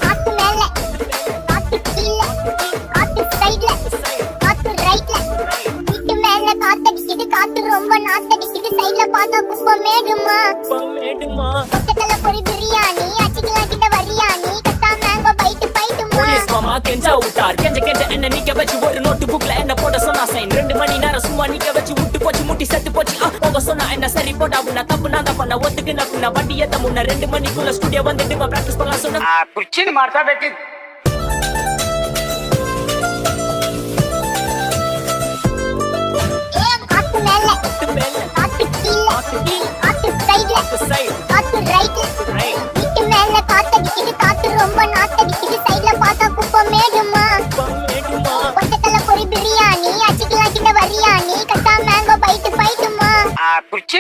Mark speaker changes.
Speaker 1: காத்து மேல காத்து கீழ காத்து சைடுல காத்து ரைட்ல வீட்டு மேல காத்தடிக்குது காத்து ரொம்ப நாத்தடிக்குது சைடுல பார்த்தா குப்பை மேடுமா பக்கத்துல பொரி பிரியாணி அச்சிக்கலாம் கிட்ட வரியாணி கத்தா மேங்கோ பைட்டுமா
Speaker 2: மாமா கெஞ்சா விட்டார் கெஞ்ச என்ன நிக்க வச்சு ஒரு நோட்டு புக்ல என்ன போட சொன்னா சைன் 2 மணி நேரம் சும்மா நிக்க வச்சு விட்டு போச்சு முட்டி செத்து போச்சு போக சொன்னா என்ன சரி போட்டா உன்ன தப்பு நான் தான் பண்ண ஒத்துக்கு நான் வண்டி ஏத்த முன்ன 2 மணிக்குள்ள ஸ்டுடியோ வந்துட்டு பிராக்டிஸ் பண்ணலாம் சொன்னா
Speaker 3: ಕುರ್ಚಿನ ಮಾಡ್ತಾ ಬೇಕಿ
Speaker 1: காத்து மேல